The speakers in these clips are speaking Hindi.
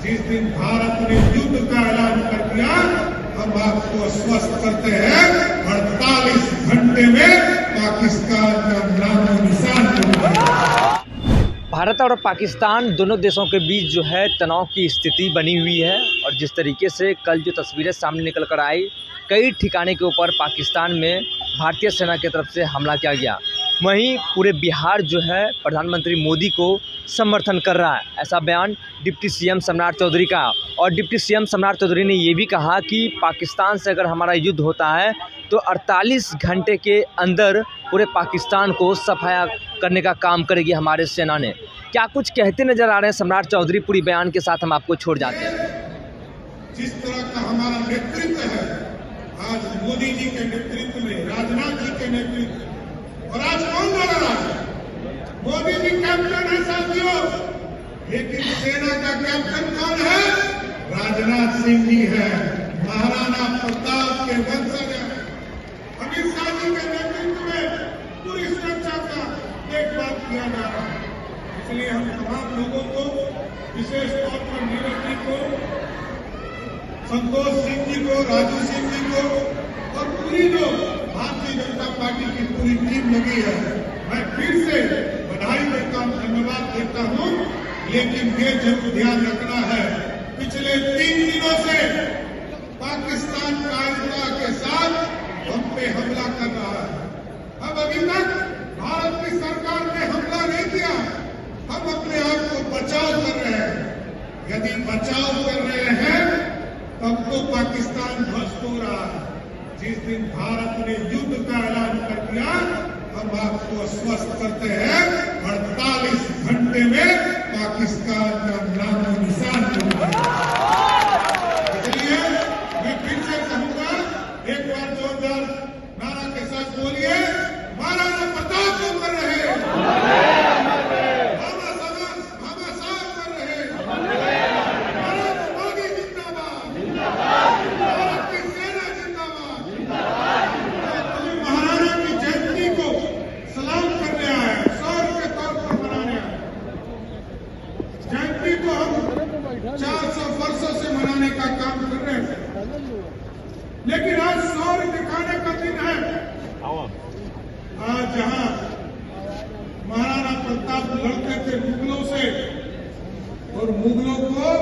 जिस दिन भारत ने युद्ध का ऐलान कर दिया, हम आपको आश्वस्त करते हैं 48 घंटे में पाकिस्तान का नामो निशान नहीं। भारत और पाकिस्तान दोनों देशों के बीच जो है तनाव की स्थिति बनी हुई है और जिस तरीके से कल जो तस्वीरें सामने निकल कर आई, कई ठिकाने के ऊपर पाकिस्तान में भारतीय सेना की तरफ से हमला किया गया। वहीं पूरे बिहार जो है प्रधानमंत्री मोदी को समर्थन कर रहा है। ऐसा बयान डिप्टी सीएम सम्राट चौधरी का। और डिप्टी सीएम सम्राट चौधरी ने ये भी कहा कि पाकिस्तान से अगर हमारा युद्ध होता है तो 48 घंटे के अंदर पूरे पाकिस्तान को सफाया करने का काम करेगी हमारे सेना ने। क्या कुछ कहते नजर आ रहे हैं सम्राट चौधरी, पूरी बयान के साथ हम आपको छोड़ जाते हैं। जिस तरह का हमारा नेतृत्व है, आज मोदी जी के नेतृत्व में, राजनाथ जी के नेतृत्व में, और आज कौन लड़ रहा है? मोदी जी कैप्टन है साथियों, लेकिन सेना का कैप्टन कौन है? राजनाथ सिंह जी है, महाराणा प्रताप के वंशज है। अमित शाह जी के नेतृत्व में पूरी सुरक्षा का देखभाल किया जा रहा है। इसलिए हम तमाम लोगों को, विशेष तौर पर नीरज जी को, संतोष सिंह जी को, राजू सिंह जी को और पूरी जो भारतीय जनता पार्टी की पूरी टीम लगी है, मैं फिर से बधाई देता हूं, धन्यवाद देता हूं। लेकिन ये जरूर ध्यान रखना है, पिछले 3 दिनों से पाकिस्तान कायरता के साथ हम पे हमला कर रहा है। अब अभी तक भारत की सरकार ने हमला नहीं किया, हम अपने आप को बचाव कर रहे हैं। यदि बचाव कर रहे हैं तब तो पाकिस्तान ध्वस्त हो रहा है। जिस दिन भारत ने युद्ध का ऐलान कर दिया, हम आपको आश्वस्त करते हैं 48 घंटे में पाकिस्तान का नामो निशान नहीं है। इसलिए मैं फिर से कहूंगा, एक बार जोरदार नारा के साथ बोलिए, महाराणा प्रताप को कर रहे हैं, बाबा साहब कर रहे हैं, भारत मोदी जिंदाबाद, भारत की सेना जिंदाबाद। महाराणा की जयंती को सलाम करने आए, शौर्य के तौर पर मनाने आए। जयंती को हम 400 वर्षों से मनाने का काम कर रहे हैं, लेकिन आज शौर्य दिखाने का दिन है। आज जहां महाराणा प्रताप लड़ते थे मुगलों से और मुगलों को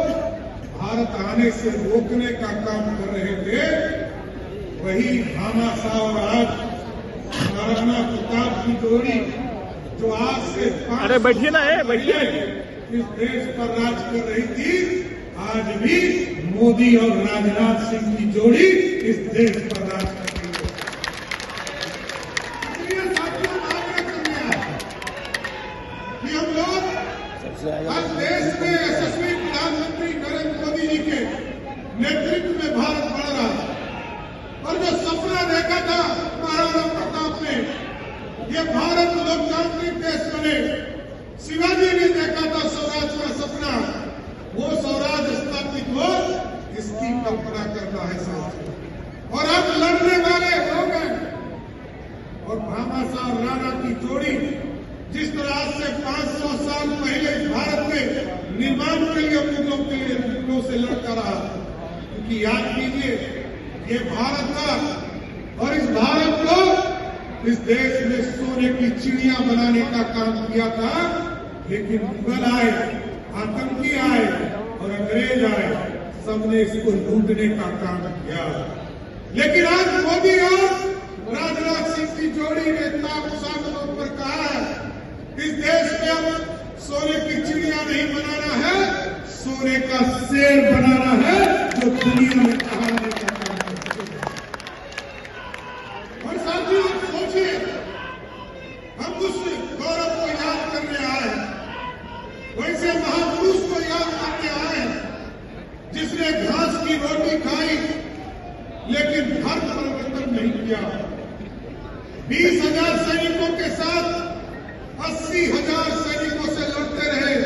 भारत आने से रोकने का काम कर रहे थे, वही भामाशाह और आज महाराणा प्रताप की जोड़ी जो आज से अरे बैठिए ना, बैठिए, इस देश पर राज कर रही थी, आज भी मोदी और राजनाथ सिंह की जोड़ी इस देश पर राज कर रही है। इसलिए साथियों, आग्रह करने आए कि हम लोग आज देश में यशस्वी प्रधानमंत्री नरेंद्र मोदी जी के नेतृत्व में भारत बढ़ रहा है। और जो सपना देखा था महाराणा प्रताप ने, ये भारत लोकतांत्रिक देश बने, शिवाजी ने देखा था स्वराज का सपना, वो स्वराज स्थापित हो, इसकी कल्पना करना है साथियों। और अब लड़ने वाले हो गए। और भामाशाह और राणा की जोड़ी जिस तरह से 500 साल पहले भारत में निर्माण के लिए मुगलों से लड़ता रहा, क्योंकि याद कीजिए ये भारत था और इस भारत को, इस देश में सोने की चिड़िया बनाने का काम किया था। लेकिन मुगल आए, आतंकी आए और अंग्रेज आए, सबने इसको लूटने का काम किया। लेकिन आज मोदी और राजनाथ सिंह की जोड़ी ने साफ तौर पर कहा है, इस देश में अब सोने की चिड़िया नहीं बनाना है, सोने का शेर बनाना है जो दुनिया में कहानी का काम करते हैं। और साथियों, सोचिए, हम उस गौरव को याद करने आए, वैसे महापुरुष को याद करने आए जिसने घास की रोटी खाई लेकिन धर्म परिवर्तन नहीं किया। 20,000 सैनिकों के साथ 80,000 सैनिकों से लड़ते रहे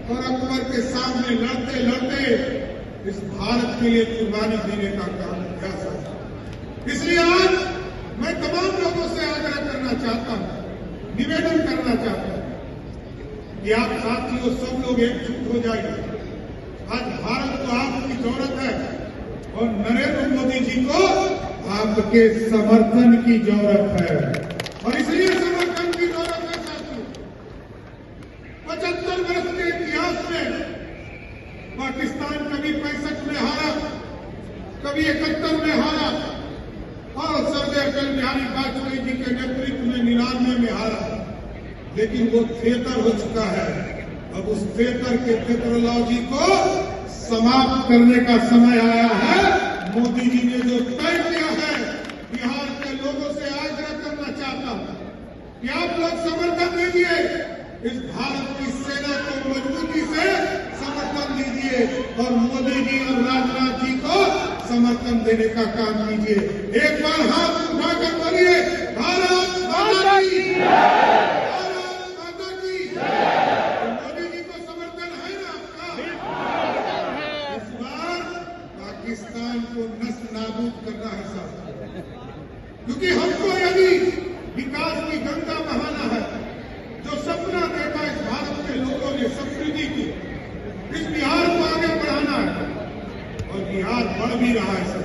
और अकबर के सामने लड़ते लड़ते इस भारत के लिए कुर्बानी देने का काम किया था। इसलिए आज मैं तमाम लोगों से आग्रह करना चाहता हूं, निवेदन करना चाहता हूं कि आप साथियों सब लोग एकजुट हो जाइए। आज भारत और नरेंद्र मोदी जी को आपके समर्थन की जरूरत है। और इसलिए समर्थन की जरूरत है साथियों। 75 वर्ष के इतिहास में पाकिस्तान कभी 65 में हारा, कभी 71 में हारा और स्वर्गीय अटल बिहारी वाजपेयी जी के नेतृत्व में 99 में हारा। लेकिन वो थिएटर हो चुका है। अब उस थिएटर के थिएटरोलॉजी को समाप्त करने का समय आया है। मोदी जी ने जो तय किया है, बिहार के लोगों से आग्रह करना चाहता हूं कि आप लोग समर्थन दीजिए, इस भारत की सेना को मजबूती से समर्थन दीजिए और मोदी जी और राजनाथ जी को समर्थन देने का काम कीजिए। एक बार हाथ उठाकर बोलिए, भारत माता की, भारत माता की। मोदी जी को समर्थन है ना आपका? इस बार पाकिस्तान को नष्ट नाबूद करना है साहब, क्योंकि हमको यदि विकास की गंगा बहाना है, जो सपना देखा इस भारत के लोगों ने समृद्धि की, इस बिहार को आगे बढ़ाना है और बिहार बढ़ भी रहा है सर।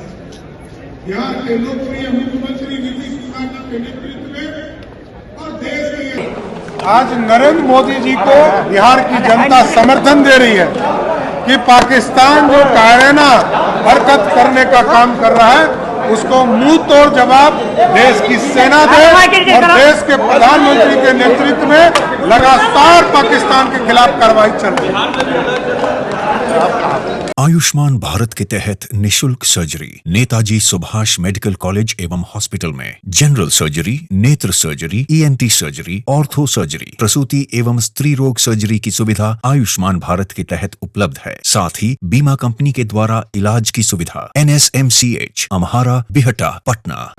बिहार के लोकप्रिय मुख्यमंत्री नीतीश कुमार जी के नेतृत्व में और देश के आज नरेंद्र मोदी जी को बिहार की जनता समर्थन दे रही है कि पाकिस्तान जो कायराना हरकत करने का काम कर रहा है, उसको मुंह तोड़ जवाब देश की सेना दे और देश के प्रधानमंत्री के नेतृत्व में लगातार पाकिस्तान के खिलाफ कार्रवाई चल रही है। आयुष्मान भारत के तहत निशुल्क surgery Netaji Subhash medical college एवं हॉस्पिटल में जनरल सर्जरी, नेत्र surgery, ENT surgery, ortho surgery, प्रसूति एवं स्त्री रोग सर्जरी की सुविधा आयुष्मान भारत के तहत उपलब्ध है। साथ ही बीमा कंपनी के द्वारा इलाज की सुविधा। NSMCH, अम्हारा, बिहटा, पटना।